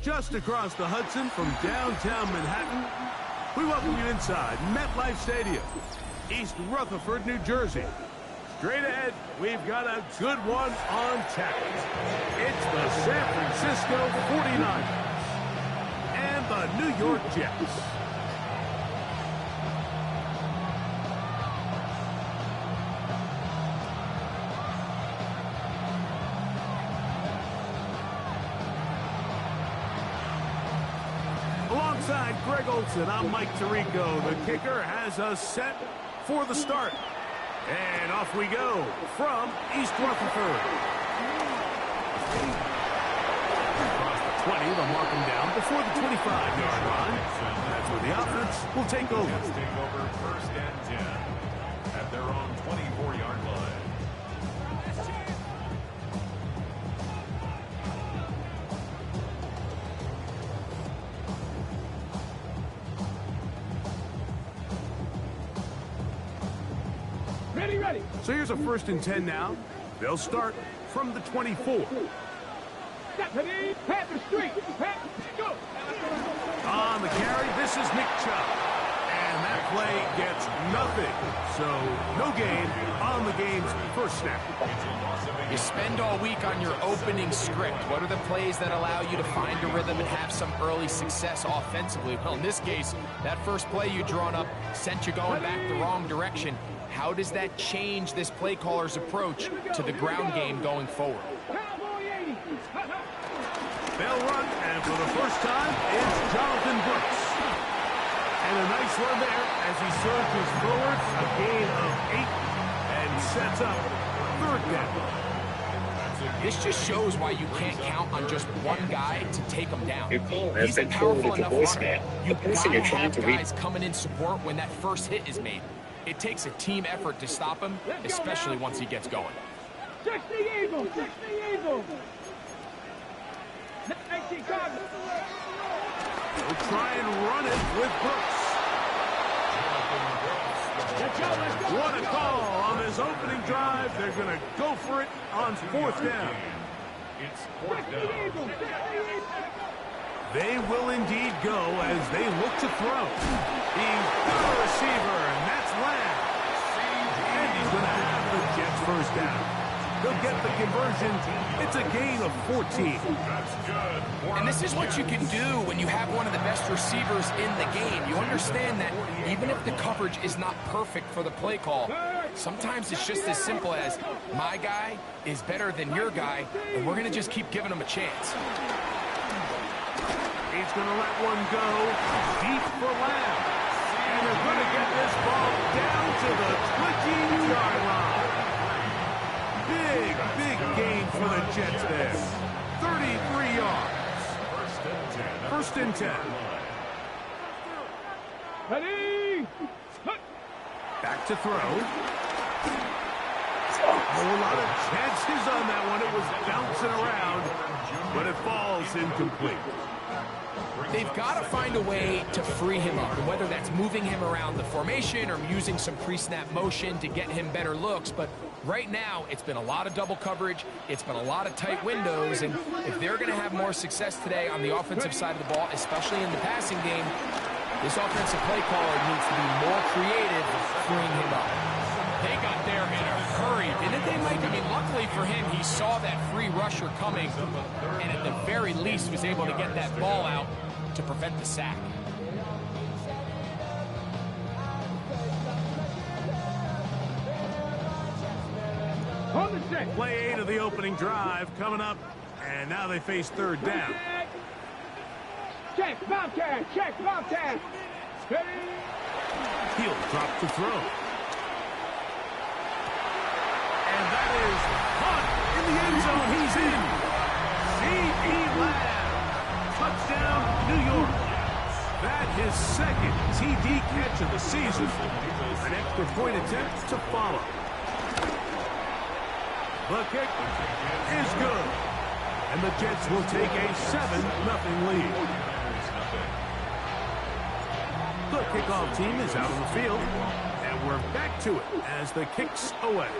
Just across the Hudson from downtown Manhattan, we welcome you inside MetLife Stadium, East Rutherford, New Jersey. Straight ahead, we've got a good one on tap. It's the San Francisco 49ers and the New York Jets. Alongside Greg Olson, I'm Mike Tirico. The kicker has us set for the start. And off we go from East Rutherford. Across the 20, they'll mark him down before the 25-yard line. That's where the offense will take over. Take over first and 10 at their own 24-yard line. Ready. So here's a first and 10 now. They'll start from the 24. On the carry, this is Nick Chubb. And that play gets nothing. So no gain on the game's first snap. You spend all week on your opening script. What are the plays that allow you to find a rhythm and have some early success offensively? Well, in this case, that first play you drawn up sent you going back the wrong direction. How does that change this play caller's approach to the ground game going forward? They'll run, and for the first time, it's Jonathan Brooks. And a nice run there as he surges forward, a gain of 8, and sets up third down. This just shows why you can't count on just one guy to take him down. He's a powerful enough runner. You've got to have guys coming in support when that first hit is made. It takes a team effort to stop him, especially once he gets going. Check the eagle! Check the eagle! We'll try and run it with Brooks. What a call on this opening drive. They're going to go for it on fourth down. It's fourth down. They will indeed go as they look to throw. He's got a receiver, and that's Lamb. And he's going to have the Jets first down. They'll get the conversion. It's a gain of 14. That's good. And this is what you can do when you have one of the best receivers in the game. You understand that even if the coverage is not perfect for the play call, sometimes it's just as simple as my guy is better than your guy, and we're going to just keep giving him a chance. He's going to let one go deep for Lamb. And they're going to get this ball down to the 20-yard line. Big gain for the Jets there. 33 yards. First and 10. Ready? Back to throw. Oh, a lot of chances on that one. It was bouncing around, but it falls incomplete. They've got to find a way to free him up, and whether that's moving him around the formation or using some pre-snap motion to get him better looks. But right now, it's been a lot of double coverage. It's been a lot of tight windows, and if they're going to have more success today on the offensive side of the ball, especially in the passing game, this offensive play caller needs to be more creative freeing him up. They got there in a hurry, didn't they, Mike? I mean, luckily for him, he saw that free rusher coming, and at the very least was able to get that ball out to prevent the sack. On the check. Play 8 of the opening drive coming up, and now they face third down. Check, Bobcat, check, Bobcat. He'll drop to throw. And that is caught in the end zone. He's in. C.E. Lamb. Touchdown, New York. That his second TD catch of the season. An extra point attempt to follow. The kick is good. And the Jets will take a 7-0 lead. The kickoff team is out on the field. And we're back to it as the kick's away.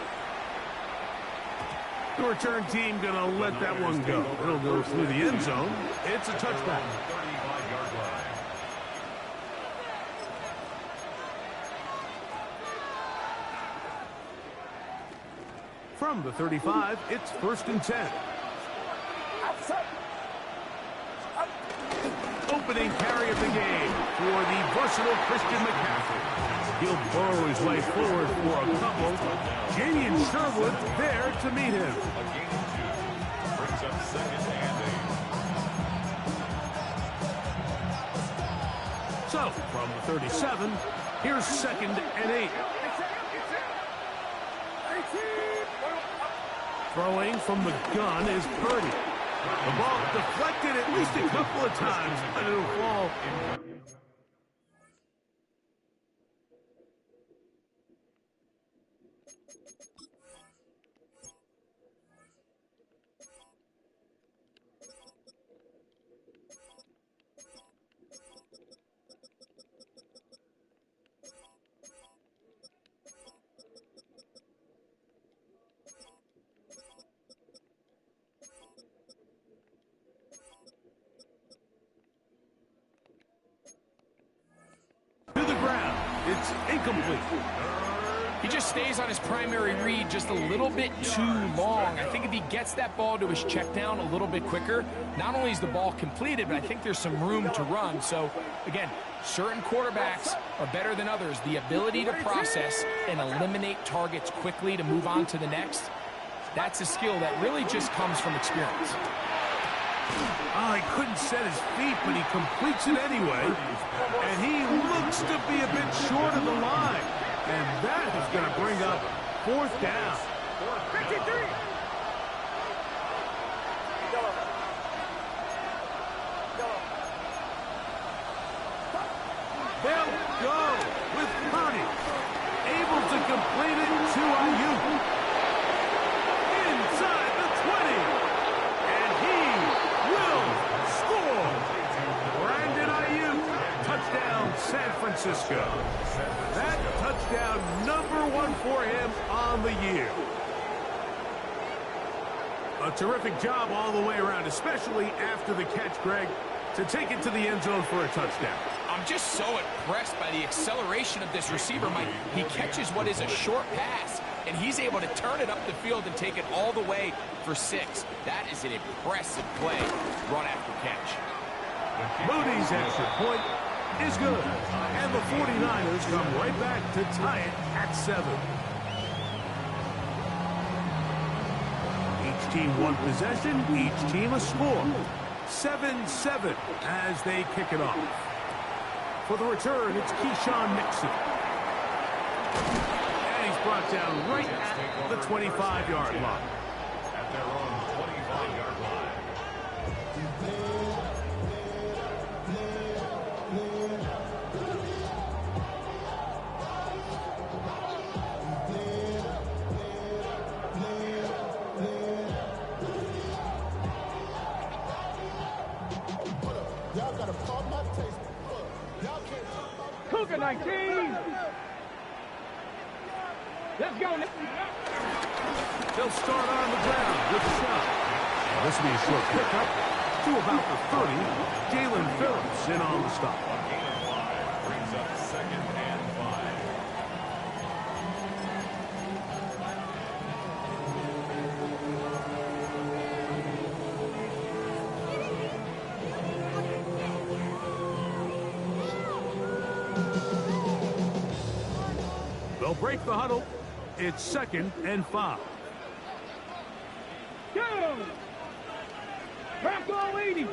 The return team going to let that one go. It'll go through the end zone. It's a touchback. From the 35, it's 1st and 10. Opening carry of the game for the versatile Christian McCaffrey. He'll burrow his way forward for a couple. Jamian Sherwood there to meet him. Brings up 2nd and 8. So, from the 37, here's 2nd and 8. Throwing from the gun is Purdy. The ball deflected at least a couple of times, but it'll fall. To the ground. It's incomplete. He just stays on his primary read just a little bit too long. I think if he gets that ball to his check down a little bit quicker, not only is the ball completed, but I think there's some room to run. So, again, certain quarterbacks are better than others. The ability to process and eliminate targets quickly to move on to the next, that's a skill that really just comes from experience. Oh, he couldn't set his feet, but he completes it anyway. And he looks to be a bit short of the line. And that is going to bring up 4th down. 53. They'll go with Purdy. Able to complete it to Ayuk. Inside the 20. And he will score. Brandon Ayuk. Touchdown, San Francisco. That touchdown #1 for him on the year. A terrific job all the way around, especially after the catch, Greg, to take it to the end zone for a touchdown. I'm just so impressed by the acceleration of this receiver, Mike. He catches what is a short pass, and he's able to turn it up the field and take it all the way for 6. That is an impressive play, run after catch. Moody's extra point is good. And the 49ers come right back to tie it at 7. Each team one possession, each team a score. 7-7 as they kick it off. For the return, it's Keyshawn Nixon. And he's brought down right at the 25-yard line. At their own 25-yard line. Second 19. Let's go. They'll start on the ground with a shot. This will be a short pickup to about the 30. Jalen Phillips in on the stop. Gain of 5 brings up 2nd and 5. They'll break the huddle. It's 2nd and 5. Go. Back all 80.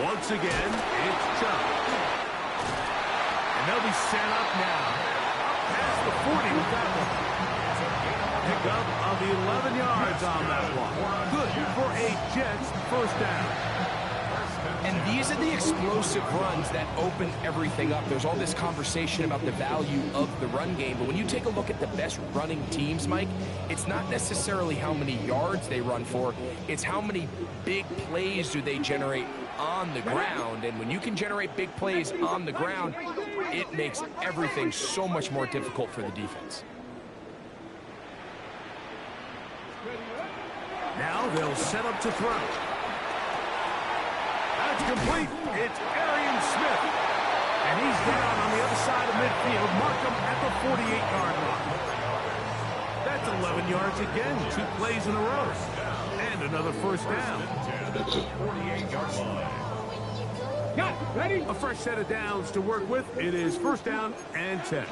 Once again, it's Chubb. And they'll be set up now. Past the 40 with that one. Pickup of 11 yards on that one. Good for a Jets first down. And these are the explosive runs that open everything up. There's all this conversation about the value of the run game, but when you take a look at the best running teams, Mike, it's not necessarily how many yards they run for, it's how many big plays do they generate on the ground. And when you can generate big plays on the ground, it makes everything so much more difficult for the defense. Now they'll set up to throw. That's complete. It's Arian Smith. And he's down on the other side of midfield. Mark him at the 48-yard line. That's 11 yards again. 2 plays in a row. And another first down. At the 48-yard line. Got it. Ready? A fresh set of downs to work with. It is first down and 10.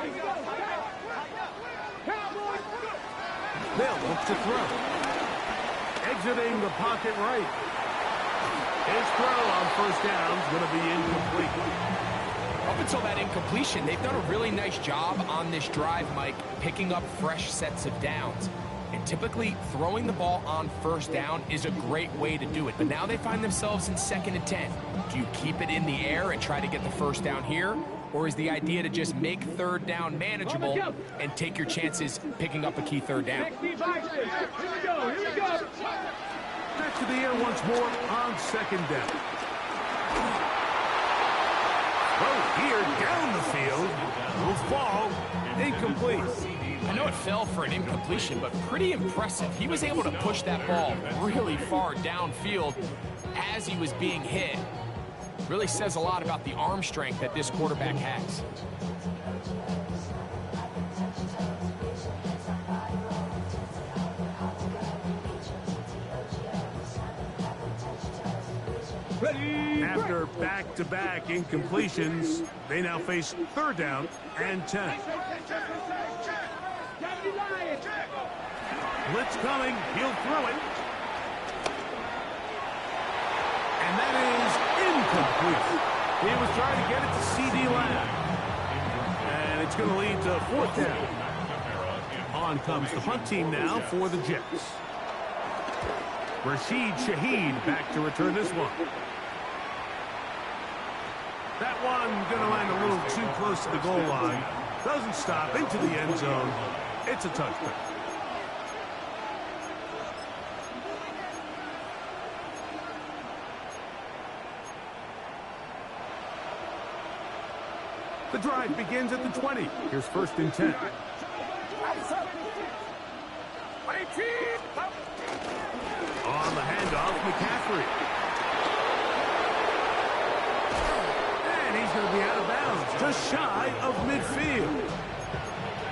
They'll look to throw. Exiting the pocket right. His throw on first down is going to be incomplete. Up until that incompletion, they've done a really nice job on this drive, Mike, picking up fresh sets of downs. And typically, throwing the ball on first down is a great way to do it. But now they find themselves in 2nd and 10. Do you keep it in the air and try to get the first down here? Or is the idea to just make 3rd down manageable and take your chances picking up a key 3rd down? Here we go. Here we go. Back to the air once more on 2nd down. Throw here down the field. Will fall. Incomplete. I know it fell for an incompletion, but pretty impressive. He was able to push that ball really far downfield as he was being hit. Really says a lot about the arm strength that this quarterback has. After back-to-back incompletions, they now face 3rd down and 10. Blitz coming. He'll throw it. And that is incomplete. He was trying to get it to C.D. Lamb. And it's going to lead to 4th down. On comes the punt team now for the Jets. Rashid Shaheed back to return this one. That one going to land a little too close to the goal line. Doesn't stop into the end zone. It's a touchback. The drive begins at the 20. Here's 1st and 10. On the handoff, McCaffrey. And he's going to be out of bounds, just shy of midfield.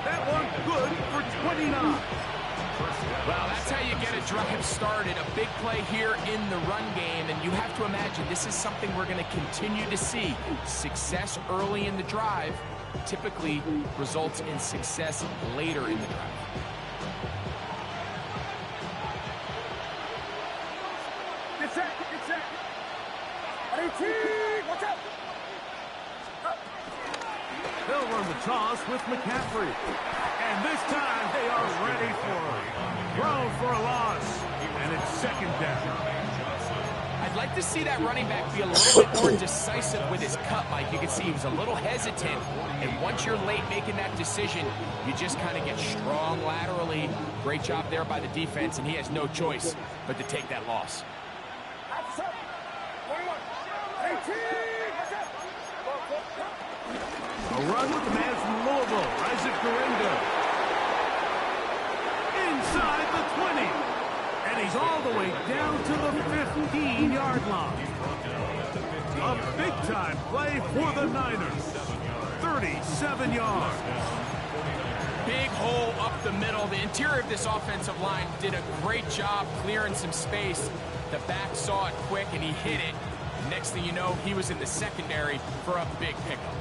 That one good for 29. Well, that's how you get a drive started. A big play here in the run game, and you have to imagine this is something we're going to continue to see. Success early in the drive typically results in success later in the drive. Get set. Get set. Watch out. They'll run the toss with McCaffrey. And this time they are ready for it. Throw for a loss. And it's 2nd down. I'd like to see that running back be a little bit more decisive with his cut, Mike. You can see he was a little hesitant. And once you're late making that decision, you just kind of get strong laterally. Great job there by the defense, and he has no choice but to take that loss. A run with the man from Louisville, Isaac Guerrero. Inside the 20. And he's all the way down to the 15-yard line. A big-time play for the Niners. 37 yards. Big hole up the middle. The interior of this offensive line did a great job clearing some space. The back saw it quick, and he hit it. Next thing you know, he was in the secondary for a big pickup.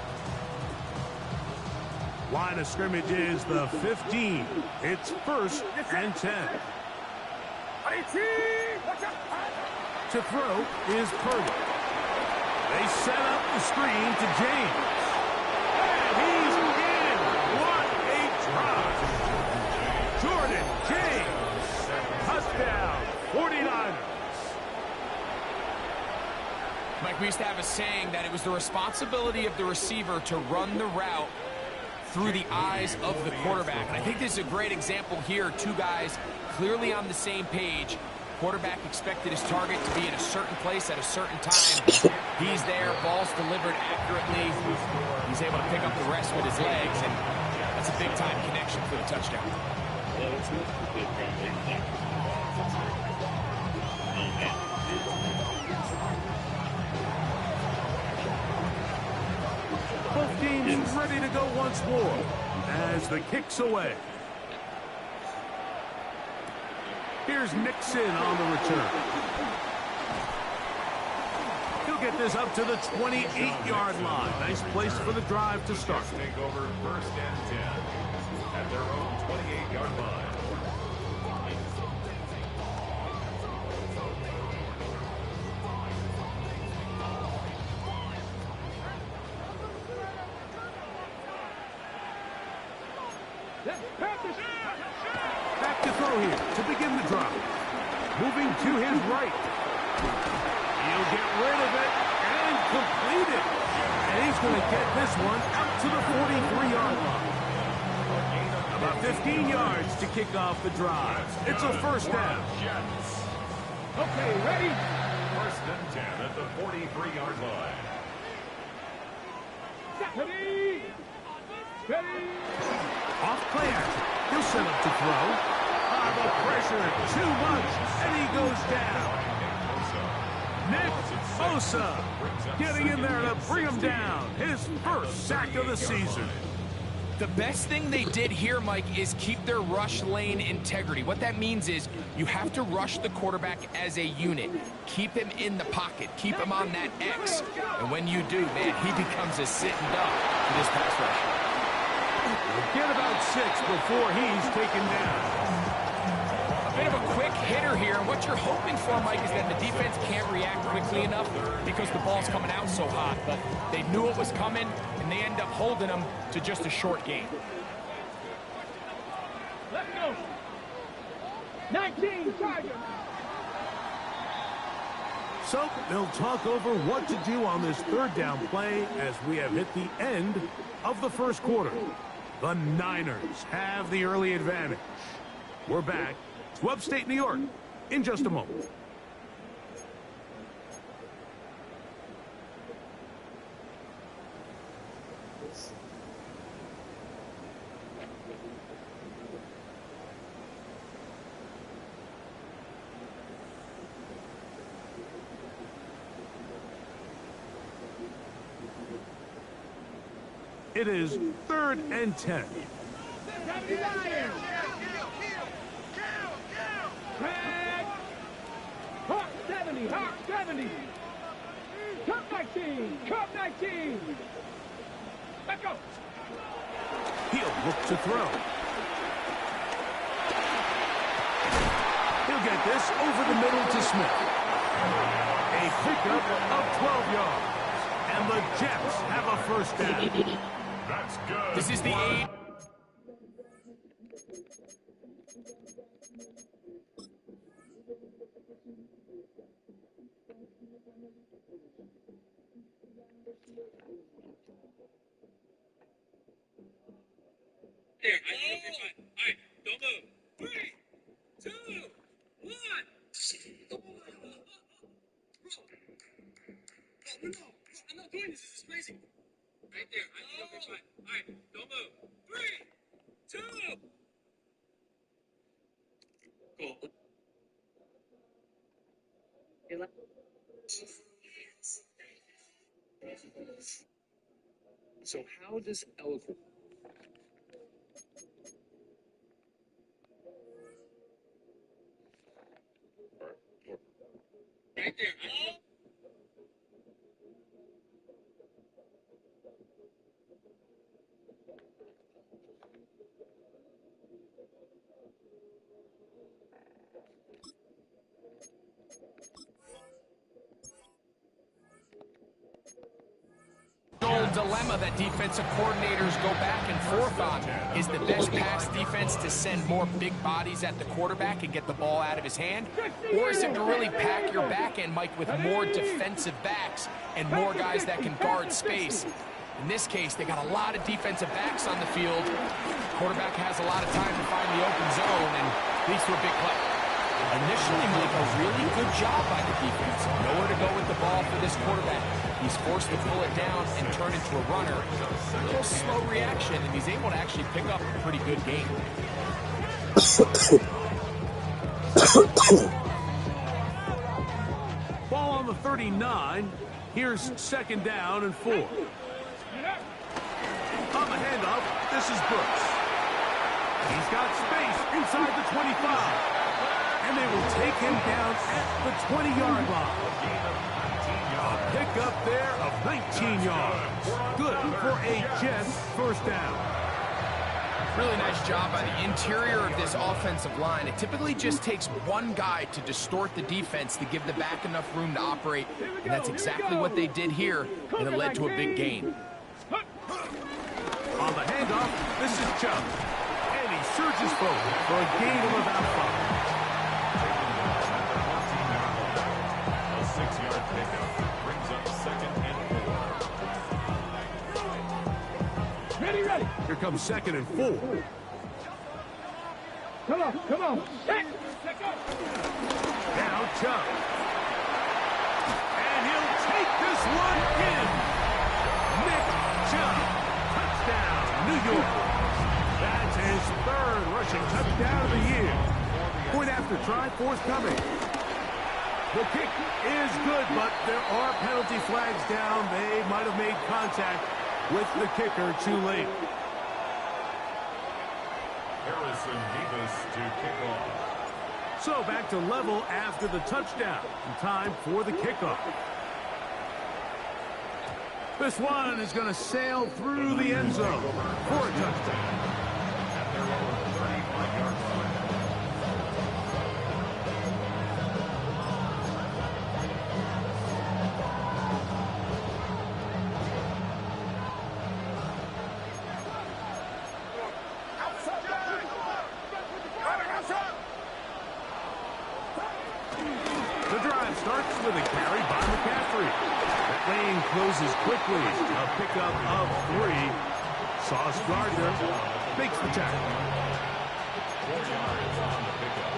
Line of scrimmage is the 15. It's 1st and 10. To throw is Purdy. They set up the screen to James. And he's in. What a drive. Jordan James. Touchdown, 49ers. Mike, we used to have a saying that it was the responsibility of the receiver to run the route through the eyes of the quarterback. And I think this is a great example here. Two guys clearly on the same page. Quarterback expected his target to be in a certain place at a certain time. He's there, ball's delivered accurately. He's able to pick up the rest with his legs, and that's a big-time connection for the touchdown. Both teams ready to go once more as the kick's away. Here's Nixon on the return. He'll get this up to the 28-yard line. Nice place for the drive to start. Take over 1st and 10 at their own 28-yard line. Back to throw here to begin the drive. Moving to his right. He'll get rid of it and complete it. And he's going to get this one out to the 43-yard line. About 15 yards to kick off the drive. It's a 1st down. Okay, ready? 1st and 10 at the 43-yard line. Ready? Ready? Off play action. He'll set up to throw. The pressure, too much, and he goes down. Nick Bosa getting in there to bring him down. His 1st sack of the season. The best thing they did here, Mike, is keep their rush lane integrity. What that means is you have to rush the quarterback as a unit. Keep him in the pocket. Keep him on that X. And when you do, man, he becomes a sitting duck for this pass rush. Get about 6 before he's taken down. A bit of a quick hitter here, and what you're hoping for, Mike, is that the defense can't react quickly enough because the ball's coming out so hot. But they knew it was coming, and they end up holding them to just a short game. Let's go. 19, Tiger. So they'll talk over what to do on this 3rd down play as we have hit the end of the 1st quarter. The Niners have the early advantage. We're back to upstate New York in just a moment. It is 3rd and 10. Hawk 70, Hawk 70. Cup 19, Cup 19. Let's go. He'll look to throw. He'll get this over the middle to Smith. A pickup of 12 yards. And the Jets have a 1st down. That's good. This is the 8. There, all right, don't move. 3, 2, 1. So how does eloquence? Right there. Old dilemma that defensive coordinators go back and forth on. Is the best pass defense to send more big bodies at the quarterback and get the ball out of his hand? Or is it to really pack your back end, Mike, with more defensive backs and more guys that can guard space? In this case, they got a lot of defensive backs on the field. Quarterback has a lot of time to find the open zone and leads to a big play. Initially, Mike, a really good job by the defense. Nowhere to go with the ball for this quarterback. He's forced to pull it down and turn into a runner. A little slow reaction, and he's able to actually pick up a pretty good game. Ball on the 39. Here's 2nd down and 4. On the handoff, this is Brooks. He's got space inside the 25. And they will take him down at the 20-yard line. A pickup there of 19 yards. Good for a Jets first down. Really nice job by the interior of this offensive line. It typically just takes one guy to distort the defense to give the back enough room to operate. And that's exactly what they did here, and it led to a big gain. On the handoff, this is Chubb. And he surges forward for a gain of about 5. A 6-yard pickup brings up 2nd and 4. Ready. Here comes 2nd and 4. Come on. Now Chubb. And he'll take this one in. Nick Chubb. Touchdown, New York. That's his 3rd rushing touchdown of the year. Point after try forthcoming. The kick is good, but there are penalty flags down. They might have made contact with the kicker too late. Harrison Davis to kick off. So back to level after the touchdown. Time for the kickoff. This one is going to sail through the end zone for a touchdown. At their own 35-yard line. The drive starts with a carry by McCaffrey. That lane closes quickly. A pickup of 3. Sauce Gardner makes the tackle. 4 yards on the pickup.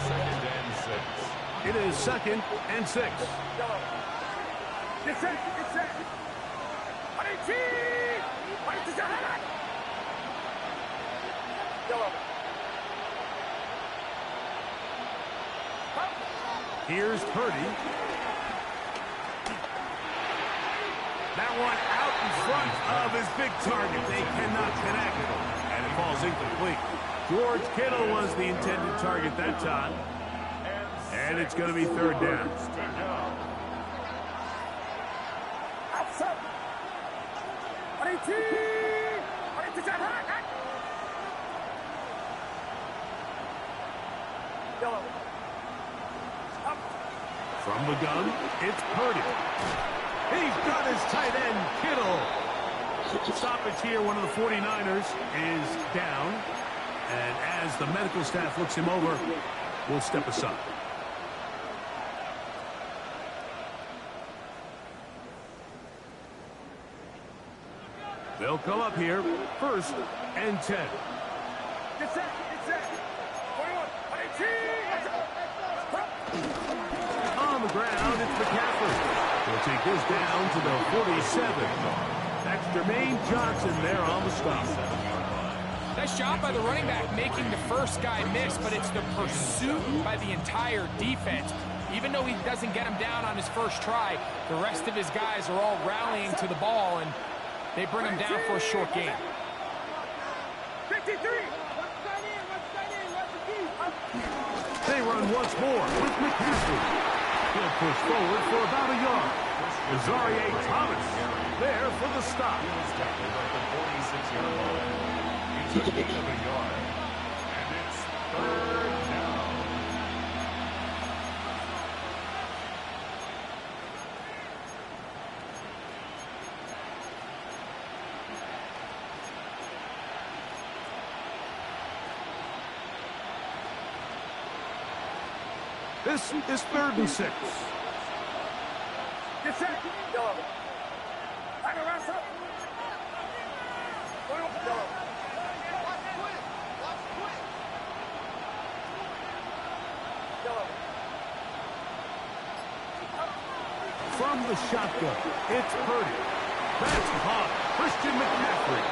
2nd and 6. It is 2nd and 6. Get set. Here's Purdy. That one out in front of his big target. They cannot connect. And it falls incomplete. George Kittle was the intended target that time. And it's going to be 3rd down. From the gun, it's Purdy. He's got his tight end, Kittle. Stoppage here, one of the 49ers is down. And as the medical staff looks him over, we'll step aside. They'll come up here, 1st and 10. Get set. 21. On the ground, it's McCaffrey. He'll take this down to the 47. That's Jermaine Johnson there on the stop. Nice job by the running back making the first guy miss, but it's the pursuit by the entire defense. Even though he doesn't get him down on his first try, the rest of his guys are all rallying to the ball, and they bring him down for a short gain. 53. They run once more with McCaffrey. He'll push forward for about a yard. Azareye'h Thomas there for the stop. Tackled at the 46-yard line. He took 8 of a yard. And it's 3rd down. This is 3rd and 6. Get set. Yellow. Hang around, sir. Yellow. Yellow. From the shotgun, it's Purdy. That's caught. Christian McCaffrey.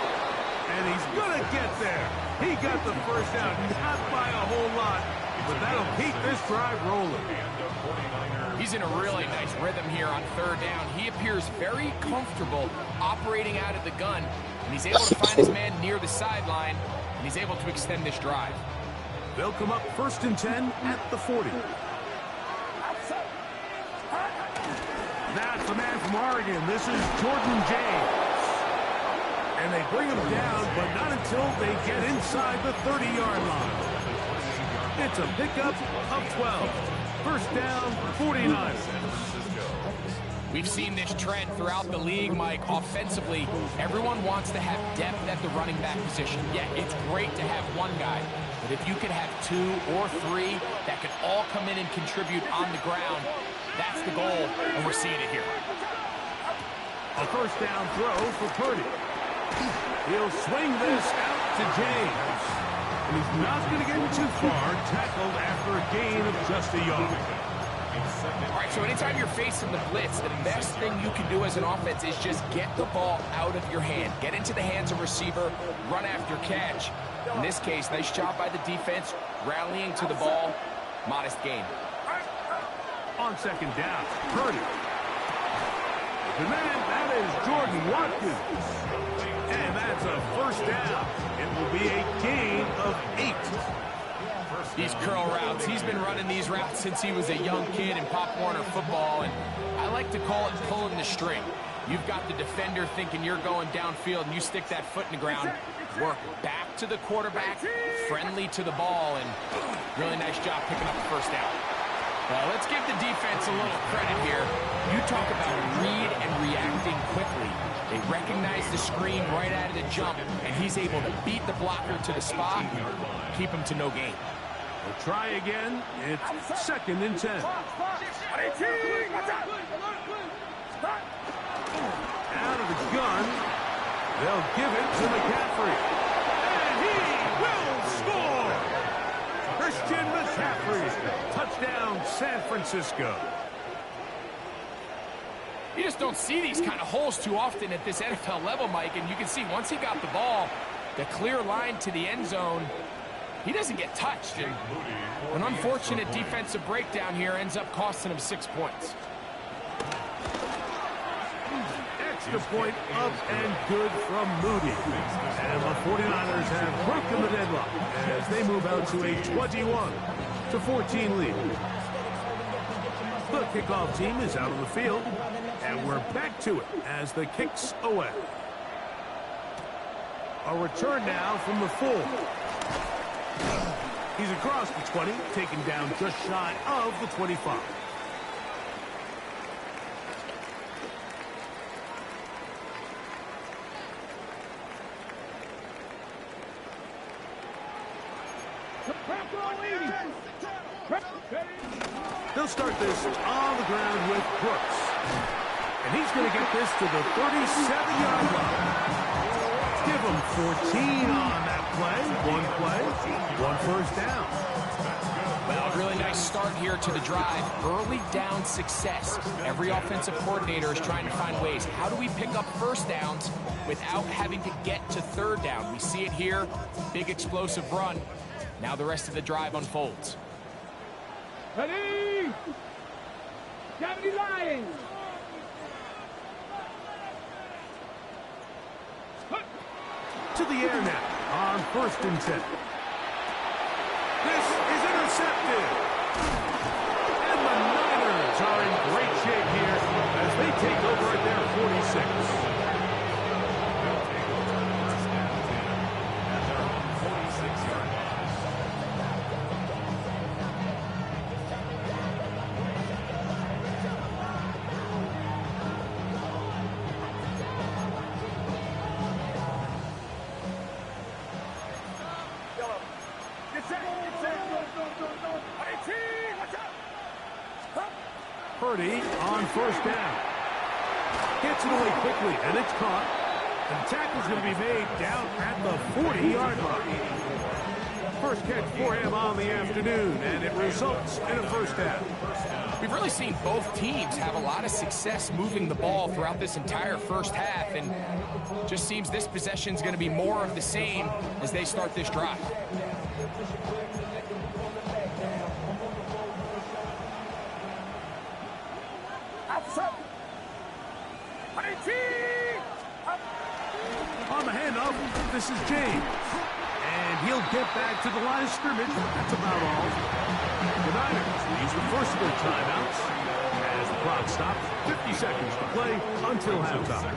And he's going to get there. He got the first down, not by a whole lot, but that'll keep this drive rolling. He's in a really nice rhythm here on 3rd down. He appears very comfortable operating out of the gun, and he's able to find his man near the sideline, and he's able to extend this drive. They'll come up 1st and 10 at the 40. That's the man from Oregon. This is Jordan James. And they bring him down, but not until they get inside the 30-yard line. It's a pickup of 12. 1st down, 49. We've seen this trend throughout the league, Mike. Offensively, everyone wants to have depth at the running back position. Yeah, it's great to have one guy, but if you could have 2 or 3 that could all come in and contribute on the ground, that's the goal, and we're seeing it here. A 1st down throw for Purdy. He'll swing this out to James. And he's not going to get him too far, tackled after a gain of just a yard. All right, so anytime you're facing the blitz, the best thing you can do as an offense is just get the ball out of your hand. Get into the hands of receiver, run after catch. In this case, nice job by the defense, rallying to the ball. Modest gain. On 2nd down, Purdy. The man, that is Jordan Watkins. And that's a 1st down. It will be a gain of 8. These curl routes, he's been running these routes since he was a young kid in Pop Warner football, and I like to call it pulling the string. You've got the defender thinking you're going downfield, and you stick that foot in the ground, work back to the quarterback, friendly to the ball, and really nice job picking up the 1st down. Well, let's give the defense a little credit here. You talk about read and reacting quickly. They recognize the screen right out of the jump, and he's able to beat the blocker to the spot, keep him to no gain. We'll try again. It's 2nd and 10. Out of the gun. They'll give it to McCaffrey. And he will score! Christian McCaffrey. Touchdown, San Francisco. You just don't see these kind of holes too often at this NFL level, Mike, and you can see once he got the ball, the clear line to the end zone, he doesn't get touched. And an unfortunate defensive breakdown here ends up costing him 6 points. Extra point up and good from Moody. And the 49ers have broken the deadlock as they move out to a 21-14 lead. The kickoff team is out on the field, and we're back to it as the kick's away. A return now from the 4. He's across the 20, taken down just shy of the 25. They'll start this on the ground with Brooks. And he's going to get this to the 37-yard line. Give him 14 on that play. One 1st down. Well, really nice start here to the drive. Early down success. Every offensive coordinator is trying to find ways. How do we pick up first downs without having to get to third down? We see it here. Big explosive run. Now the rest of the drive unfolds. Ready? Gravity line. To the air now on 1st and 10. This is intercepted. And the Niners are in great shape here as they take over at their 46. They'll take over on 1st and 10 at their own 46-yard line. Purdy on 1st down. Gets it away quickly, and it's caught. And the tackle's going to be made down at the 40-yard line. First catch for him on the afternoon, and it results in a first down. We've really seen both teams have a lot of success moving the ball throughout this entire first half, and just seems this possession is going to be more of the same as they start this drive. On the handoff, this is James. And he'll get back to the line of scrimmage. That's about all. The Niners use the first of their timeouts as the clock stops. 50 seconds to play until halftime.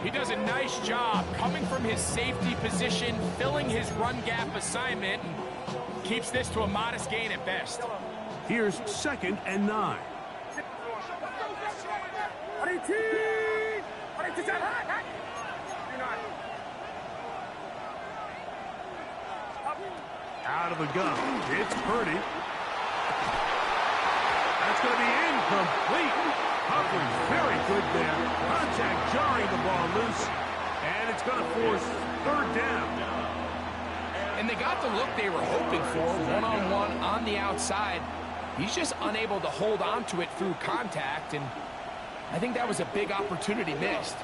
He does a nice job coming from his safety position, filling his run gap assignment, and keeps this to a modest gain at best. Here's 2nd and 9. Out of the gun, it's Purdy. That's going to be incomplete. Coverage very good there. Contact jarring the ball loose, and it's going to force 3rd down. And they got the look they were hoping for, one-on-one on the outside. He's just unable to hold on to it through contact, and I think that was a big opportunity missed.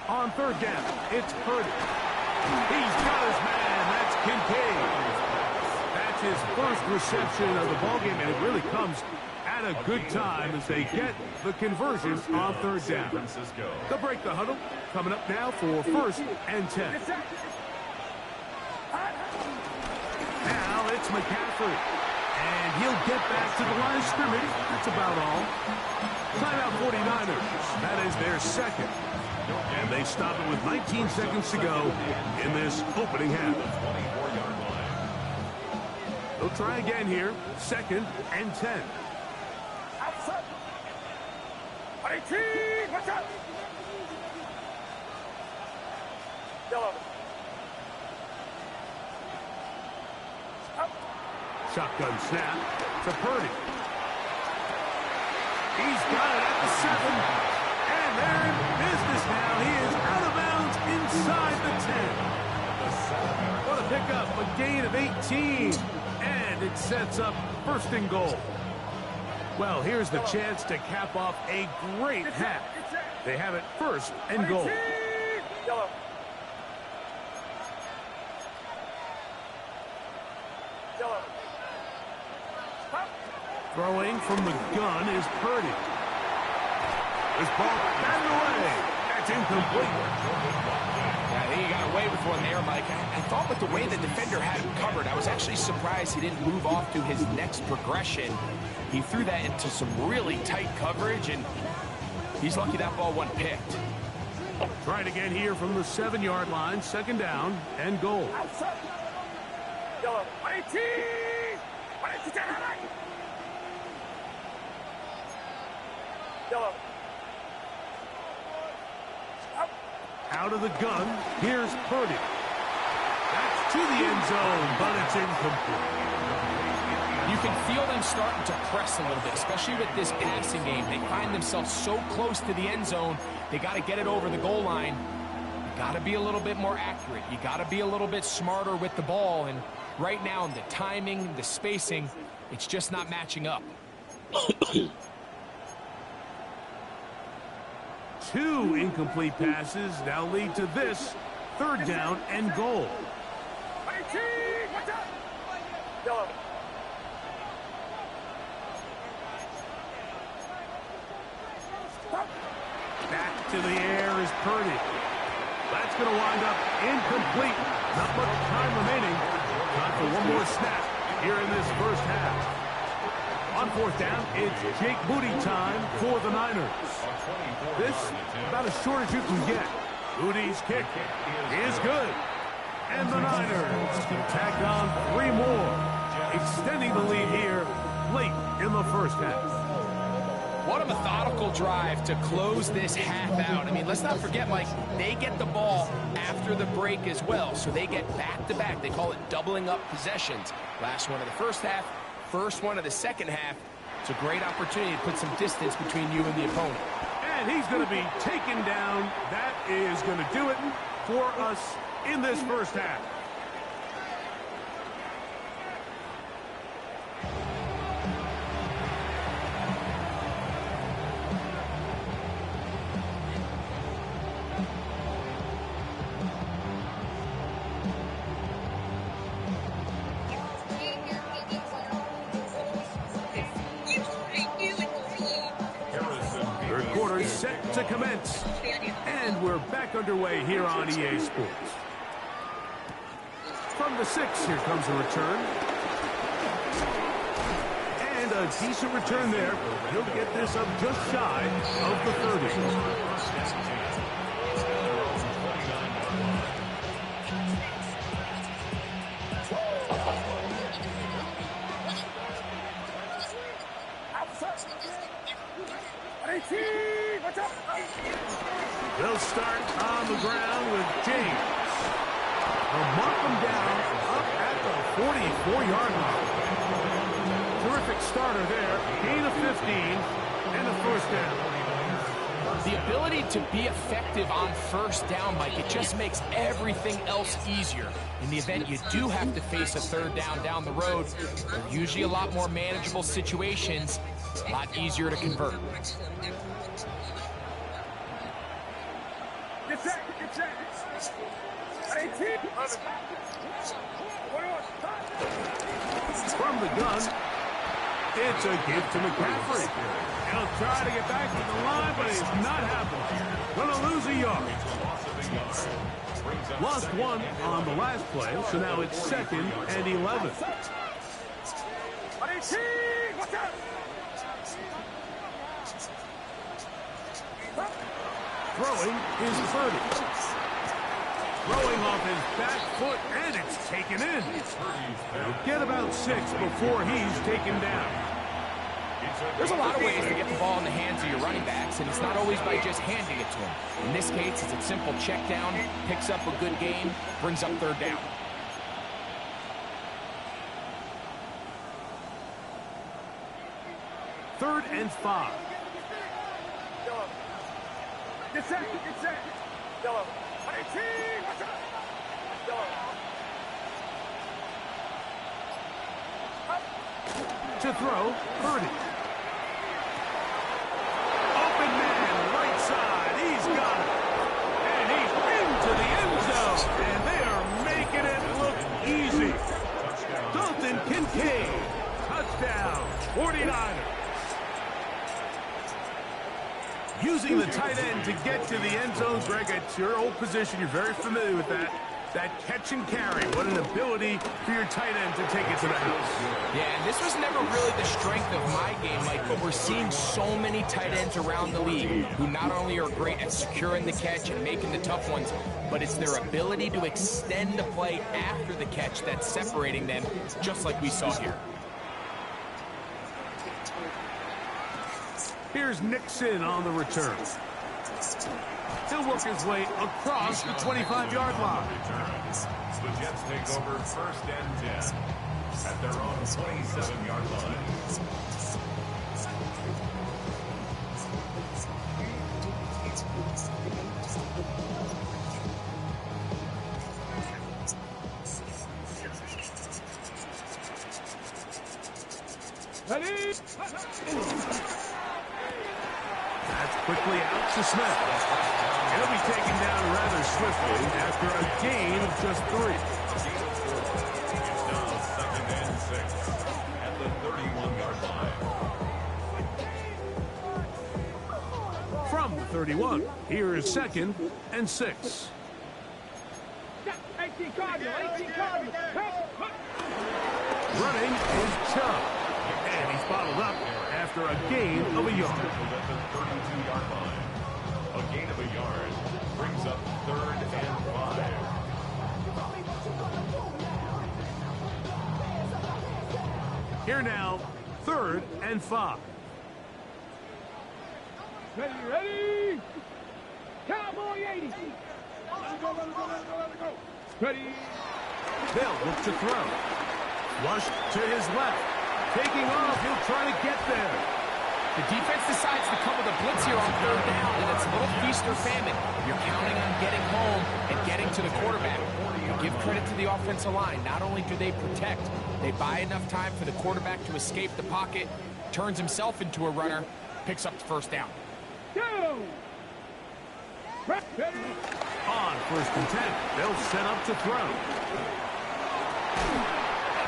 On 3rd down, it's Purdy. He's got his man. That's Kincaid. That's his first reception of the ballgame, and it really comes at a good time as they get the conversion on 3rd down. They'll break the huddle. Coming up now for 1st and 10. Now it's McCaffrey. And he'll get back to the line of scrimmage. That's about all. Timeout 49ers. That is their 2nd. And they stop it with 19 seconds to go in this opening half. They'll try again here. 2nd and 10. Shotgun snap to Purdy. He's got it at the 7. And they're in business now. He is out of bounds inside the 10. What a pickup. A gain of 18. And it sets up 1st and goal. Well, here's the chance to cap off a great half. They have it 1st and goal. Throwing from the gun is Purdy. This ball batted away. That's incomplete. I think he got away with one there, Mike. I thought with the way the defender had him covered, I was actually surprised he didn't move off to his next progression. He threw that into some really tight coverage, and he's lucky that ball wasn't picked. Trying again here from the 7-yard line. 2nd down and goal. Out of the gun, here's Purdy. That's to the end zone, but it's incomplete. You can feel them starting to press a little bit, especially with this passing game. They find themselves so close to the end zone, they got to get it over the goal line. You got to be a little bit more accurate. You got to be a little bit smarter with the ball. And right now, the timing, the spacing, it's just not matching up. 2 incomplete passes now lead to this 3rd down and goal. Back to the air is Purdy. That's going to wind up incomplete. Not much time remaining. Time for one more snap here in this first half. On 4th down, it's Jake Booty time for the Niners. This, about as short as you can get. Booty's kick is good. And the Niners can tack on 3 more, extending the lead here late in the first half. What a methodical drive to close this half out. I mean, let's not forget, Mike, they get the ball after the break as well, so they get back-to-back. They call it doubling up possessions. Last one of the first half, first one of the second half. It's a great opportunity to put some distance between you and the opponent. And he's going to be taken down. That is going to do it for us in this first half. Set to commence, and we're back underway here on EA Sports. From the 6, here comes a return, and a decent return there. He'll get this up just shy of the 30. They'll start on the ground with James. They'll mark them down up at the 44-yard line. Terrific starter there. Gain of 15 and a first down. The ability to be effective on first down, Mike, it just makes everything else easier. In the event you do have to face a 3rd down the road, they're usually a lot more manageable situations, a lot easier to convert. From the gun, it's a gift to McCaffrey. He'll try to get back to the line, but it's not happening. Gonna lose a yard. Lost 1 on the last play, so now it's 2nd and 11. Throwing is Purdy. Throwing off his back foot, and it's taken in. He'll get about 6 before he's taken down. There's a lot of ways to get the ball in the hands of your running backs, and it's not always by just handing it to them. In this case, it's a simple check down, picks up a good gain, brings up 3rd down. Third and 5. To throw, Purdy. Open man, right side. He's got it. And he's into the end zone. And they are making it look easy. Dalton Kincaid. Touchdown. 49ers. Using the tight end to get to the end zone, Greg, it's your old position. You're very familiar with that. That catch and carry. What an ability for your tight end to take it to the house. Yeah, and this was never really the strength of my game, Mike, but we're seeing so many tight ends around the league who not only are great at securing the catch and making the tough ones, but it's their ability to extend the play after the catch that's separating them, just like we saw here. Here's Nixon on the return. He'll work his way across the 25-yard line. The Jets take over 1st and 10. at their own 27-yard line. Ready? That's quickly out to Smith. He'll be taken down rather swiftly after a gain of just 3. It's now 2nd and 6 at the 31-yard line. From the 31, here is 2nd and 6. 18 Cardinal, 18 Cardinal. Running is Chubb. And he's bottled up after a gain of a yard. At the 32-yard line. A gain of a yard brings up 3rd and 5. Here now, 3rd and 5. Ready? Cowboy 80. Let it go. Ready? They'll look to throw. Rush to his left. Taking off, he'll try to get there. The defense decides to come with a blitz here on 3rd down, and it's a little feast or famine. You're counting on getting home and getting to the quarterback. Give credit to the offensive line. Not only do they protect, they buy enough time for the quarterback to escape the pocket, turns himself into a runner, picks up the 1st down. Go. Ready? On 1st and 10, they'll set up to throw.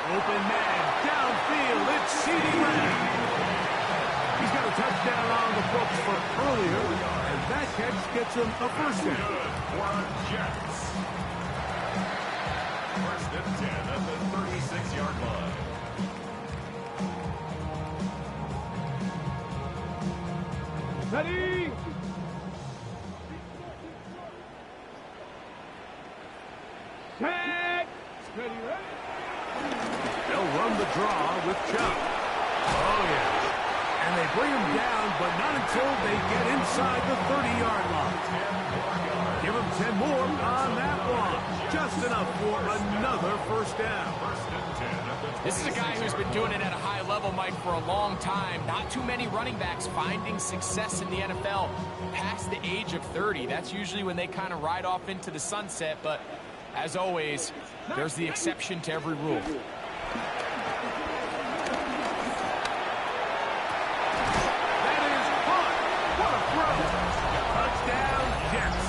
Open man, downfield, it's CeeDee Lamb. He's got a touchdown on the books for earlier, and that catch gets him a 1st down. Good for our Jets. 1st and 10 at the 36-yard line. Ready? Set. Ready? They'll run the draw with Chubb. Oh, yeah. And they bring him down, but not until they get inside the 30-yard line. Give him 10 more on that one. Just enough for another 1st down. This is a guy who's been doing it at a high level, Mike, for a long time. Not too many running backs finding success in the NFL past the age of 30. That's usually when they kind of ride off into the sunset, but as always, there's the exception to every rule. That is caught. What a throw. Touchdown, Jets.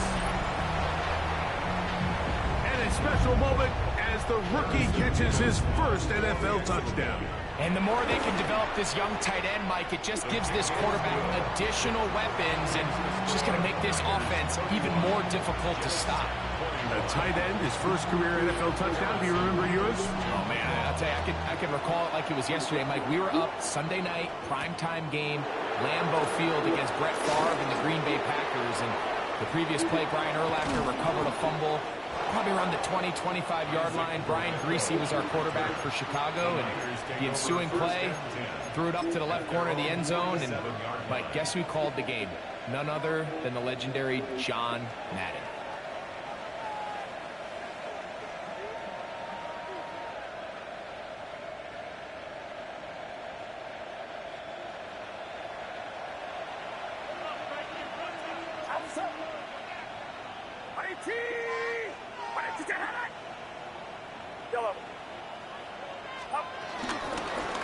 And a special moment as the rookie catches his 1st NFL touchdown. And the more they can develop this young tight end, Mike, it just gives this quarterback additional weapons, and it's just going to make this offense even more difficult to stop. The tight end, his 1st career NFL touchdown. Do you remember yours? Oh, man, I'll tell you, I can recall it like it was yesterday, Mike. We were up Sunday night, primetime game, Lambeau Field against Brett Favre and the Green Bay Packers. And the previous play, Brian Urlacher recovered a fumble probably around the 20, 25-yard line. Brian Griese was our quarterback for Chicago, and the ensuing play threw it up to the left corner of the end zone. And Mike, guess who called the game? None other than the legendary John Madden.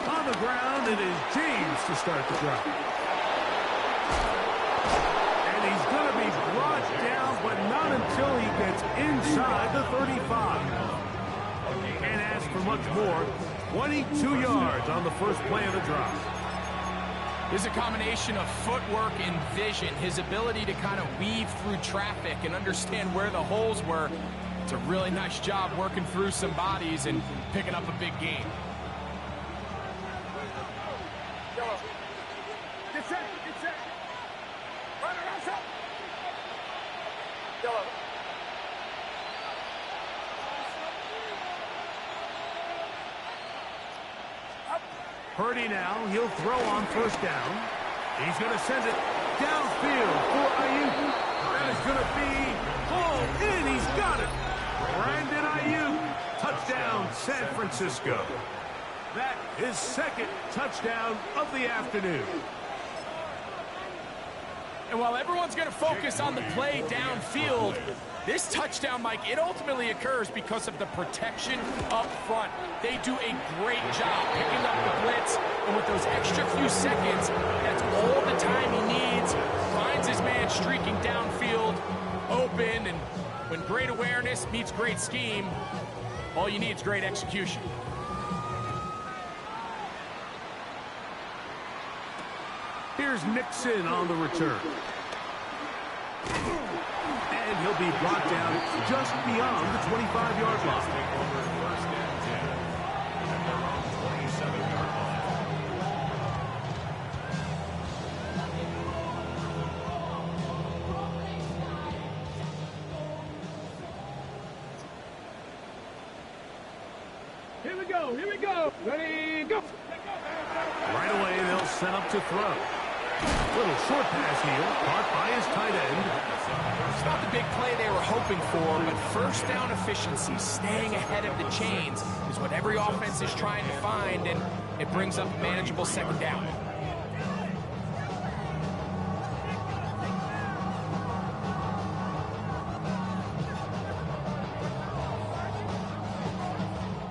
On the ground, it is James to start the drive. And he's going to be brought down, but not until he gets inside the 35. Can't ask for much more. 22 yards on the 1st play of the drive. There's a combination of footwork and vision, his ability to kind of weave through traffic and understand where the holes were. It's a really nice job working through some bodies and picking up a big gain. Get set. Run around, shot. Yellow. Purdy now, he'll throw on 1st down. He's going to send it downfield for Ayuk. That is going to be pulled in. He's got it. Brandon Ayuk. Touchdown, San Francisco. That his second touchdown of the afternoon. And while everyone's going to focus on the play downfield, this touchdown, Mike, it ultimately occurs because of the protection up front. They do a great job picking up the blitz, and with those extra few seconds, that's all the time he needs. Finds his man streaking downfield, open, and when great awareness meets great scheme, all you need is great execution. Here's Nixon on the return. And he'll be brought down just beyond the 25-yard line. First and 10 at their own 27-yard line. Here we go, here we go. Ready, go. Right away, they'll set up to throw. Little short pass here, caught by his tight end. It's not the big play they were hoping for, but first down efficiency, staying ahead of the chains, is what every offense is trying to find, and it brings up a manageable second down.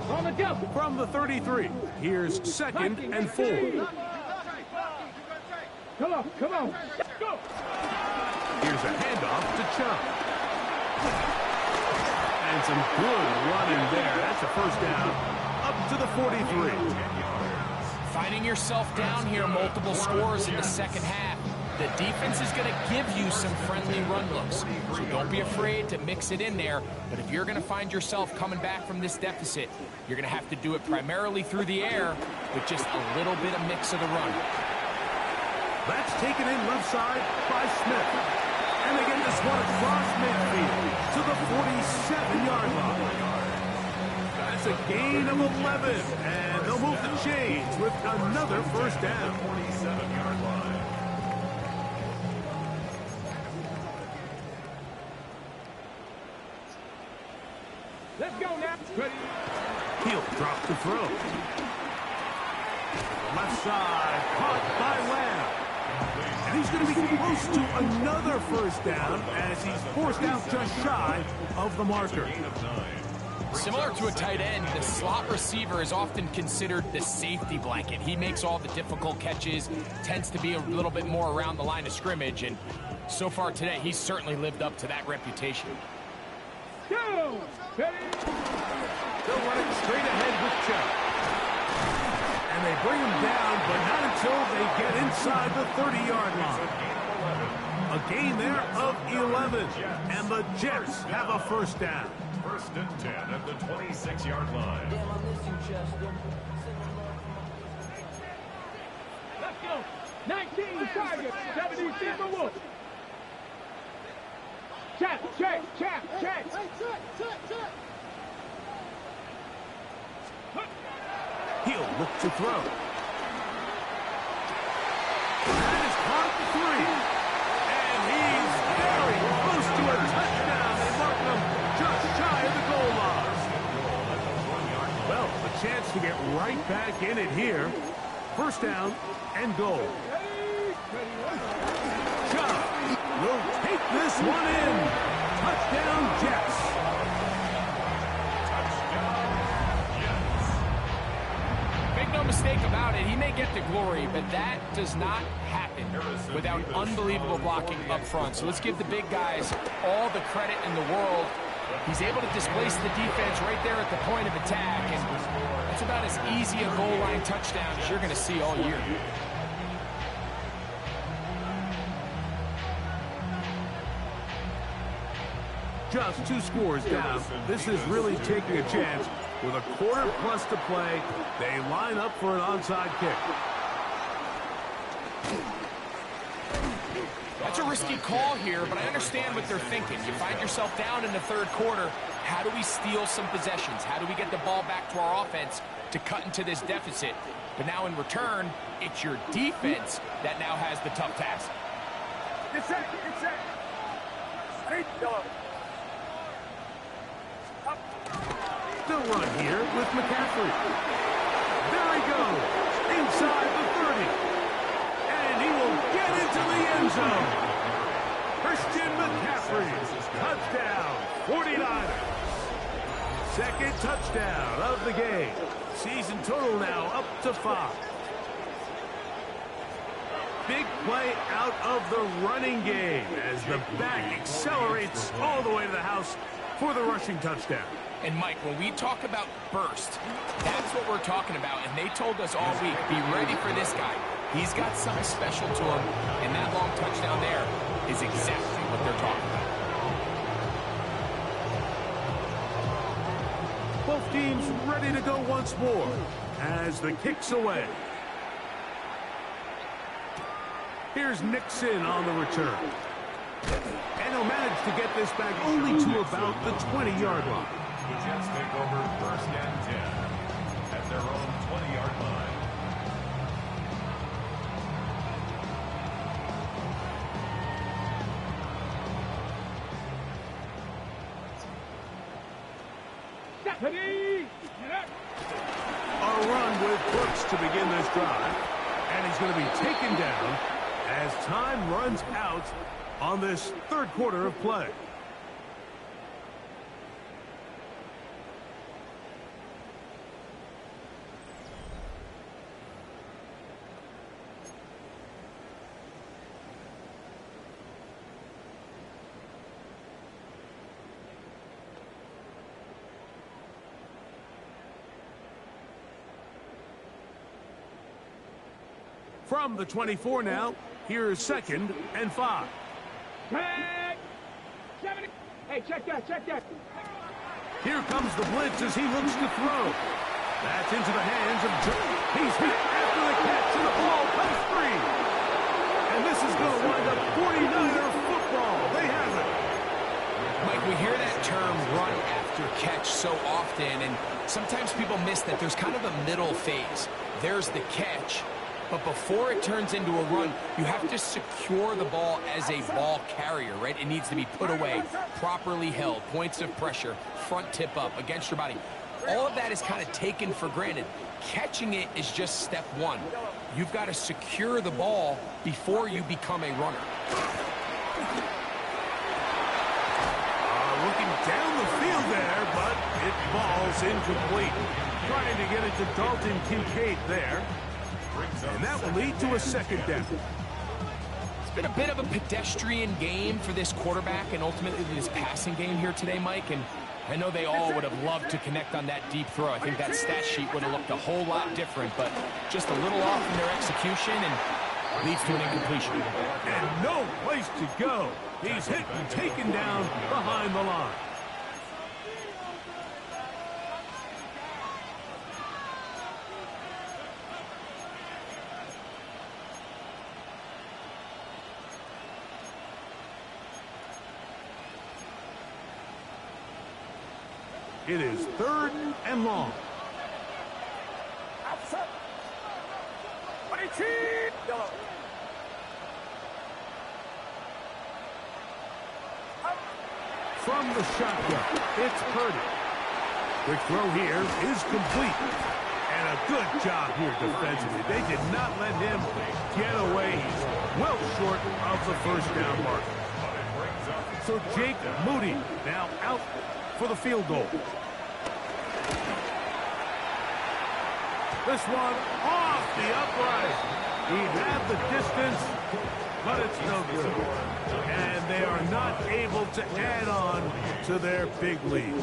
On the jump. From the 33, here's second and 4. Come on, come on. Go. Here's a handoff to Chubb. And some good running there. That's a first down up to the 43. Finding yourself down here, multiple scores in the second half. The defense is going to give you some friendly run looks, so don't be afraid to mix it in there. But if you're going to find yourself coming back from this deficit, you're going to have to do it primarily through the air with just a little bit of mix of the run. That's taken in left side by Smith. And they get this one across midfield to the 47-yard line. That's a gain of 11, and they'll move the chains with another first down. 47-yard line. Let's go now. Ready. He'll drop to throw. Left side, caught by Lamb. And he's going to be close to another first down as he's forced out just shy of the marker. Similar to a tight end, the slot receiver is often considered the safety blanket. He makes all the difficult catches, tends to be a little bit more around the line of scrimmage, and so far today, he's certainly lived up to that reputation. Go. Ready. They'll run it straight ahead with Chubb. And they bring him down, but not until they get inside the 30-yard line. A gain there of 11, and the Jets have a first down. First and 10 at the 26-yard line. Let's go. 19 targets, 76 for Wolf. Check. He'll look to throw. That is caught at 3. And he's very close to a touchdown. They mark him just shy of the goal line. Well, a chance to get right back in it here. First down and goal. Chubb will take this one in. Touchdown, Jets. Make no mistake about it, he may get the glory, but that does not happen without unbelievable blocking up front. So let's give the big guys all the credit in the world. He's able to displace the defense right there at the point of attack, and that's about as easy a goal line touchdown as you're going to see all year. Just 2 scores down. This is really taking a chance. With a quarter plus to play, they line up for an onside kick. That's a risky call here, but I understand what they're thinking. You find yourself down in the third quarter. How do we steal some possessions? How do we get the ball back to our offense to cut into this deficit? But now in return, it's your defense that now has the tough task. Get set. Ready, go. They'll run here with McCaffrey. There he goes, inside the 30. And he will get into the end zone. Christian McCaffrey, touchdown, 49ers. Second touchdown of the game. Season total now up to 5. Big play out of the running game as the back accelerates all the way to the house for the rushing touchdown. And Mike, when we talk about burst, that's what we're talking about. And they told us all week, be ready for this guy. He's got something special to him, and that long touchdown there is exactly what they're talking about. Both teams ready to go once more as the kick's away. Here's Nixon on the return. And he'll manage to get this back only to about the 20-yard line. The Jets take over 1st and 10 at their own 20-yard line. A run with Brooks to begin this drive. And he's going to be taken down as time runs out on this third quarter of play. From the 24 now, here's 2nd and 5. Hey, check that. Here comes the blitz as he looks to throw. That's into the hands of Joe. He's hit after the catch, and the ball comes free. And this is going to wind up 49er football. They have it. Mike, we hear that term run after catch so often, and sometimes people miss that there's kind of a middle phase. There's the catch, but before it turns into a run, you have to secure the ball as a ball carrier, right? It needs to be put away, properly held, points of pressure, front tip up against your body. All of that is kind of taken for granted. Catching it is just step one. You've got to secure the ball before you become a runner. Looking down the field there, but it falls incomplete. Trying to get it to Dalton Kincaid there. And that will lead to a 2nd down. It's been a bit of a pedestrian game for this quarterback and ultimately this passing game here today, Mike. And I know they all would have loved to connect on that deep throw. I think that stat sheet would have looked a whole lot different, but just a little off in their execution and leads to an incompletion. And no place to go. He's hit and taken down behind the line. It is 3rd and long. From the shotgun, it's Purdy. Quick throw here is complete. And a good job here defensively. They did not let him get away. He's well short of the 1st down mark. So Jake Moody now out for the field goal. This one off the upright. He had the distance, but it's no good. And they are not able to add on to their big lead.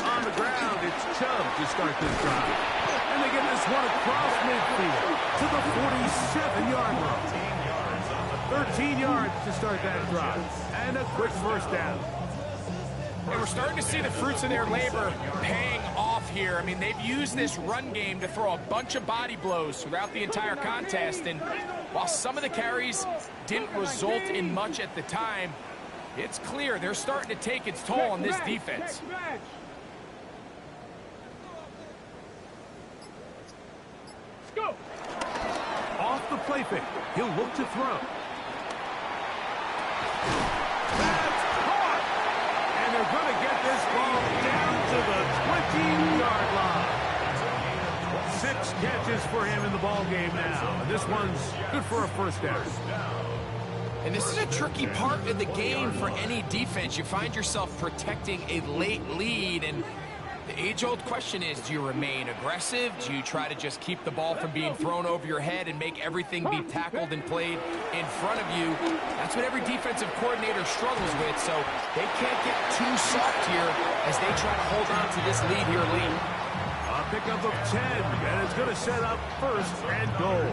On the ground, it's Chubb to start this drive. And they get this one across midfield to the 47-yard line. 13 yards to start that drive. And a quick 1st down. And we're starting to see the fruits of their labor paying off here. I mean, they've used this run game to throw a bunch of body blows throughout the entire contest. And while some of the carries didn't result in much at the time, it's clear they're starting to take its toll on this defense. Go! Off the play fake, he'll look to throw. That's caught! And they're going to get this ball down to the 20-yard line. 6 catches for him in the ball game now. This one's good for a first down. And this is a tricky part of the game for any defense. You find yourself protecting a late lead, and the age-old question is, do you remain aggressive? Do you try to just keep the ball from being thrown over your head and make everything be tackled and played in front of you? That's what every defensive coordinator struggles with, so they can't get too soft here as they try to hold on to this lead here late. A pickup of 10, and it's going to set up first and goal.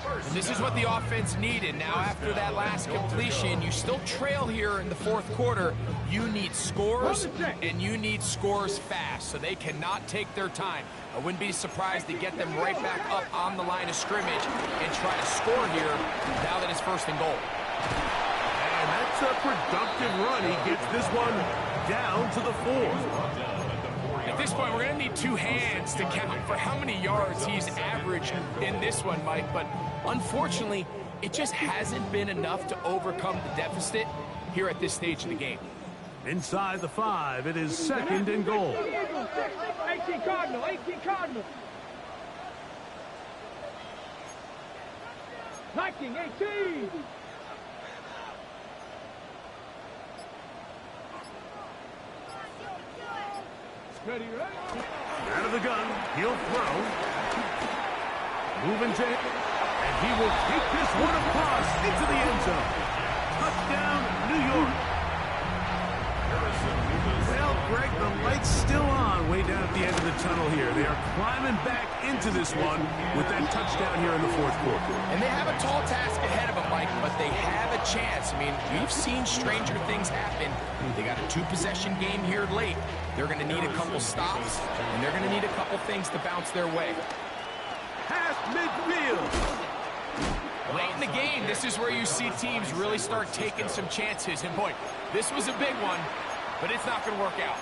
And this is what the offense needed. Now, after that last completion, you still trail here in the fourth quarter. You need scores, and you need scores fast, so they cannot take their time. I wouldn't be surprised to get them right back up on the line of scrimmage and try to score here now that it's first and goal. And that's a productive run. He gets this one down to the 4. At this point, we're going to need 2 hands to count for how many yards he's averaged in this one, Mike. But unfortunately, it just hasn't been enough to overcome the deficit here at this stage of the game. Inside the 5, it is second and goal. 18 Cardinal, 18 Cardinal. 19, 18. Ready, ready. Out of the gun, he'll throw. Moving to him, and he will take this one across into the end zone. Touchdown, New York. Well, Greg, the light's still on way down at the end of the tunnel here. They are climbing back into this one with that touchdown here in the fourth quarter. And they have a tall task ahead of them, Mike, but they have a chance. I mean, we've seen stranger things happen. They got a 2-possession game here late. They're going to need a couple stops, and they're going to need a couple things to bounce their way. Past midfield. Late in the game, this is where you see teams really start taking some chances. And boy, this was a big one, but it's not going to work out.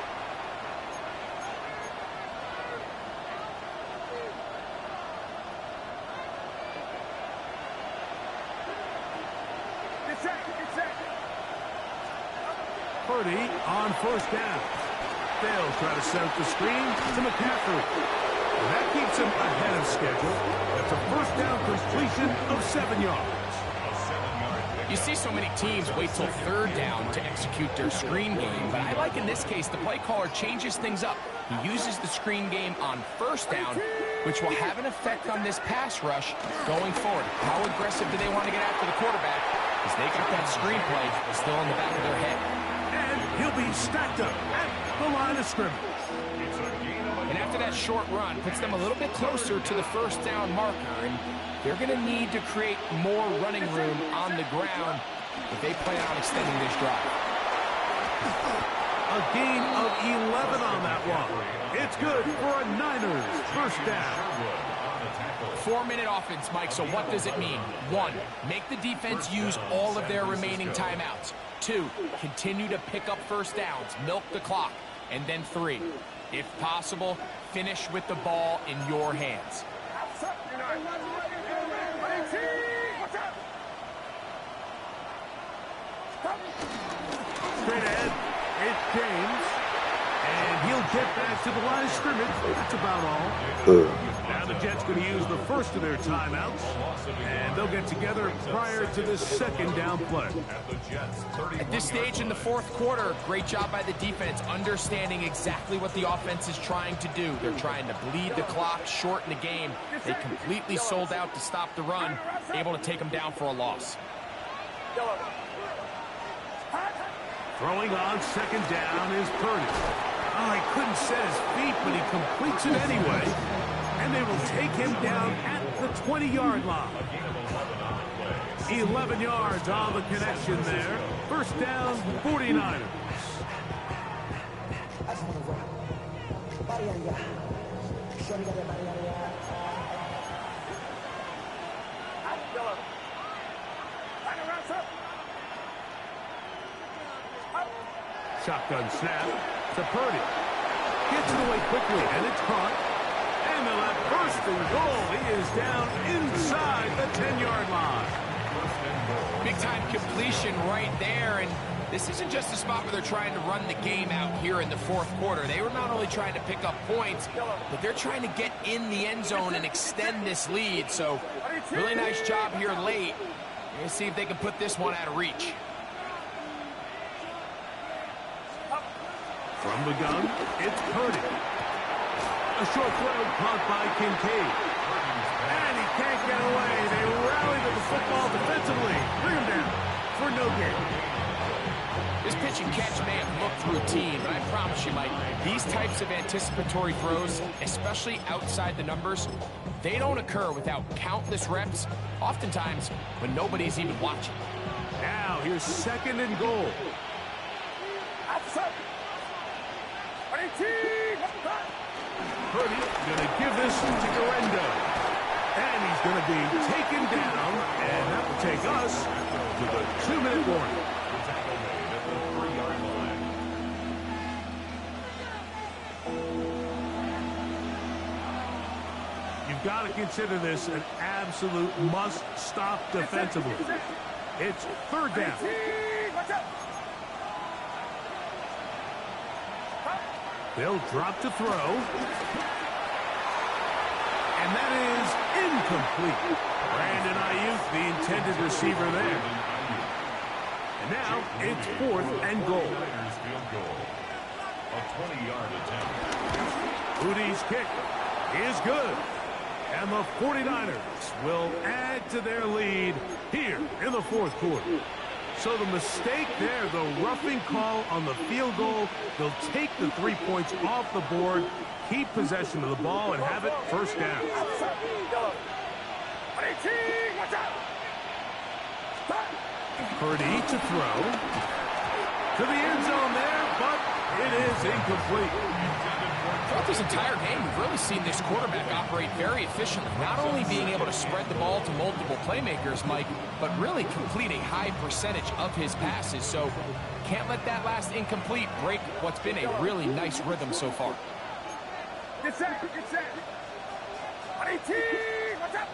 Purdy on first down. They'll try to set up the screen to McCaffrey. And that keeps him ahead of schedule. That's a first down completion of 7 yards. You see so many teams wait till third down to execute their screen game, but I like in this case the play caller changes things up. He uses the screen game on first down, which will have an effect on this pass rush going forward. How aggressive do they want to get after the quarterback? Because they got that screen play still in the back of their head. And he'll be stacked up at the line of scrimmage. And after that short run, puts them a little bit closer to the first down marker, and they're going to need to create more running room on the ground if they plan on extending this drive. A gain of 11 on that one. It's good for a Niners first down. 4-minute offense, Mike, so what does it mean? 1, make the defense use all of their remaining timeouts. 2, continue to pick up first downs, milk the clock. And then 3, if possible, finish with the ball in your hands. Straight ahead, it's James. And he'll get back to the line of scrimmage. That's about all. Now the Jets going to use the first of their timeouts. And they'll get together prior to the second down play. At this stage in the fourth quarter, great job by the defense understanding exactly what the offense is trying to do. They're trying to bleed the clock, shorten the game. They completely sold out to stop the run, able to take them down for a loss. Throwing on second down is Purdy. Oh, he couldn't set his feet, but he completes it anyway. And they will take him down at the 20-yard line. 11 yards on the connection there. First down, 49ers. Shotgun snap to Purdy. Gets it away quickly, and it's caught. And they'll have first and goal. He is down inside the 10-yard line. Big-time completion right there, and This isn't just a spot where they're trying to run the game out here in the fourth quarter. They were not only trying to pick up points, but they're trying to get in the end zone and extend this lead. So really nice job here late. Let's see if they can put this one out of reach. From the gun, it's Purdy. A short throw caught by Kincaid. And he can't get away. They rally to the football defensively. Bring him down for no gain. This pitch and catch may have looked routine, but I promise you, Mike, these types of anticipatory throws, especially outside the numbers, they don't occur without countless reps, oftentimes when nobody's even watching. Now, here's second and goal. Purdy going to give this to Guerrero. And he's going to be taken down, and that will take us to the 2-minute warning. You've got to consider this an absolute must-stop defensively. It's third down. They'll drop to throw. And that is incomplete. Brandon Ayuk, the intended receiver there. And now it's fourth and goal. A 20-yard attempt. Moody's kick is good. And the 49ers will add to their lead here in the fourth quarter. So the mistake there, the roughing call on the field goal, they'll take the 3 points off the board, keep possession of the ball, and have it first down. Purdy to throw. To the end zone there, but it is incomplete. Throughout this entire game, we've really seen this quarterback operate very efficiently, not only being able to spread the ball to multiple playmakers, Mike, but really complete a high percentage of his passes. So can't let that last incomplete break what's been a really nice rhythm so far. Get set, get set. 18, what's up?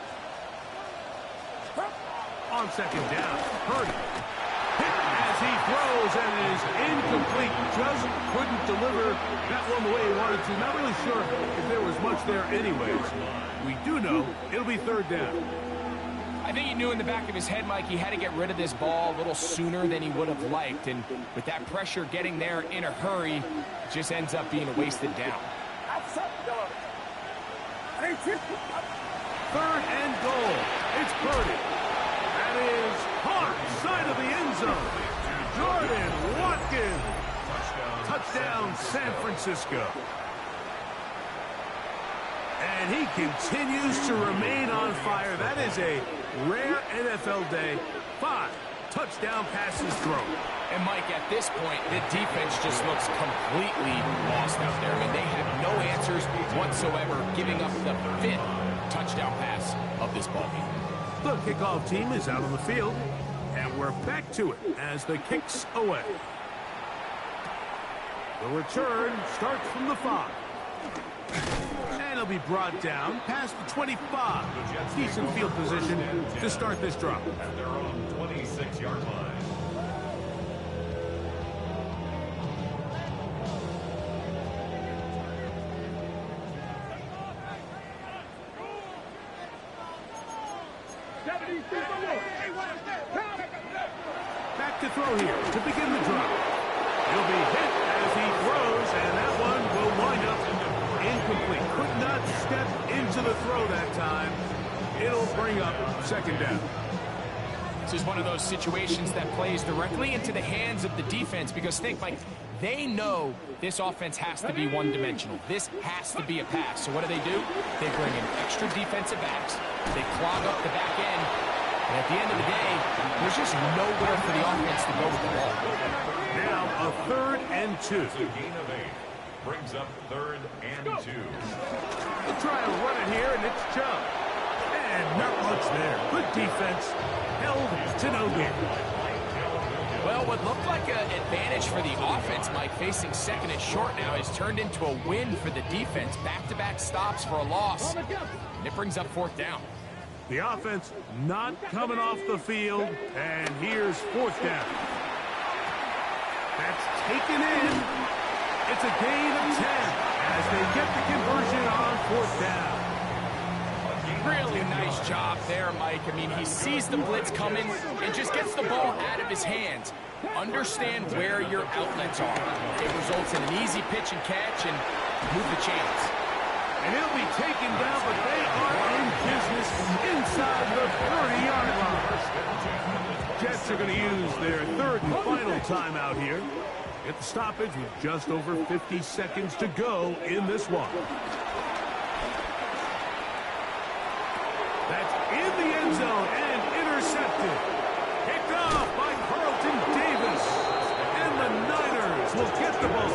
On second down, Purdy. Hit as he throws, and it is incomplete. Just couldn't deliver that one the way he wanted to. Not really sure if there was much there anyways. We do know it'll be third down. I think he knew in the back of his head, Mike, he had to get rid of this ball a little sooner than he would have liked. And with that pressure getting there in a hurry, it just ends up being a wasted down. Third and goal. It's Purdy. That is hard side of the end zone. Jordan Watkins. Touchdown, San Francisco. And he continues to remain on fire. That is a rare NFL day. 5 touchdown passes thrown. And Mike, at this point, the defense just looks completely lost out there. I mean, they have no answers whatsoever, giving up the 5th touchdown pass of this ballgame. The kickoff team is out on the field, and we're back to it as the kick's away. The return starts from the 5. And it'll be brought down past the 25. Decent field position to start this drive. At their own 26-yard line. Back to throw here to begin the drive. He'll be hit as he throws, and that one will wind up incomplete. Could not step into the throw that time. It'll bring up second down. This is one of those situations that plays directly into the hands of the defense because think, Mike, they know this offense has to be one-dimensional. This has to be a pass. So what do? They bring in extra defensive backs. They clog up the back end. And at the end of the day, there's just nowhere for the offense to go with the ball. Now a 3rd and 2. It's a gain of 8. Brings up 3rd and 2. They'll try and run it here, and it's Chubb. And not much there. Good defense. Held to no gain. Well, what looked like an advantage for the offense, Mike, facing second and short now, has turned into a win for the defense. Back-to-back stops for a loss. And it brings up 4th down. The offense not coming off the field, and here's 4th down. That's taken in. It's a gain of 10 as they get the conversion on 4th down. Really nice job there, Mike. I mean, he sees the blitz coming and just gets the ball out of his hands. Understand where your outlets are. It results in an easy pitch and catch and move the chains. And he'll be taken down, but they are in business inside the 30-yard line. Jets are going to use their 3rd and final timeout here. At the stoppage with just over 50 seconds to go in this one. That's in the end zone and intercepted. Picked off by Carlton Davis. And the Niners will get the ball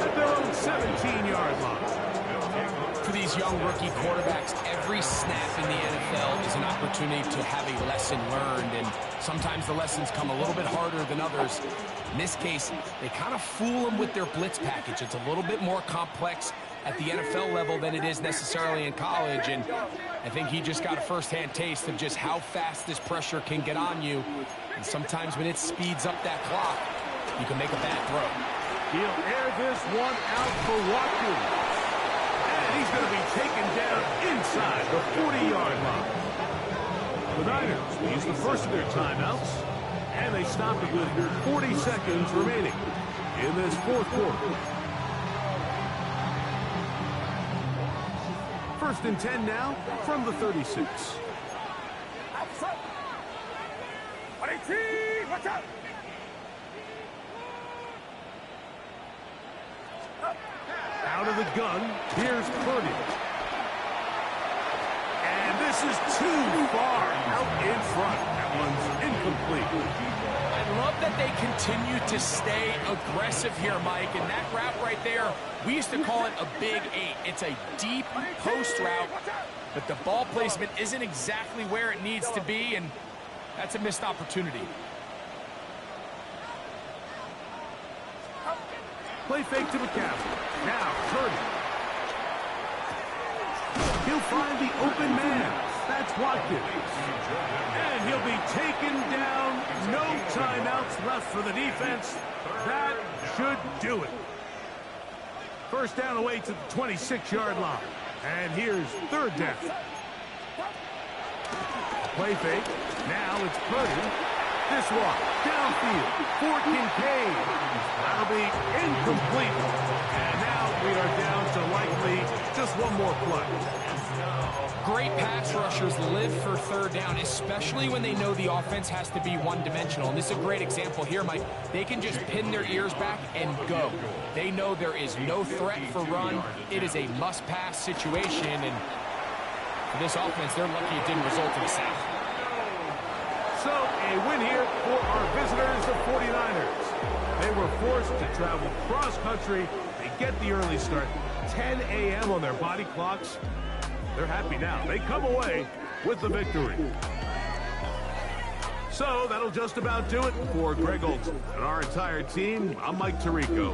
at their own 17-yard line. For these young rookie quarterbacks, every snap in the NFL is an opportunity to have a lesson learned, and sometimes the lessons come a little bit harder than others. In this case, they kind of fool them with their blitz package. It's a little bit more complex at the NFL level than it is necessarily in college, and I think he just got a first-hand taste of just how fast this pressure can get on you, and sometimes when it speeds up that clock, you can make a bad throw. He'll air this one out for Watkins. He's going to be taken down inside the 40-yard line. The Niners will use the first of their timeouts, and they stop it with 40 seconds remaining in this 4th quarter. 1st and 10 now from the 36. Out front. 23, watch out. Out of the gun, here's Purdy. And this is too far out in front. That one's incomplete. I love that they continue to stay aggressive here, Mike, and that route right there, we used to call it a big 8. It's a deep post route, but the ball placement isn't exactly where it needs to be, and that's a missed opportunity. Play fake to McCaffrey. Now, Purdy. He'll find the open man. That's Watkins. And he'll be taken down. No timeouts left for the defense. That should do it. 1st down away to the 26-yard line. And here's 3rd down. Play fake. Now it's Purdy. This one, downfield, for Kincaid. That'll be incomplete. And now we are down to likely just one more play. Great pass rushers live for 3rd down, especially when they know the offense has to be one-dimensional. And this is a great example here, Mike. They can just pin their ears back and go. They know there is no threat for run. It is a must-pass situation. And for this offense, they're lucky it didn't result in a sack. So, a win here for our visitors, the 49ers. They were forced to travel cross-country. They get the early start, 10 a.m. on their body clocks. They're happy now. They come away with the victory. So, that'll just about do it for Greg Olsen and our entire team. I'm Mike Tirico.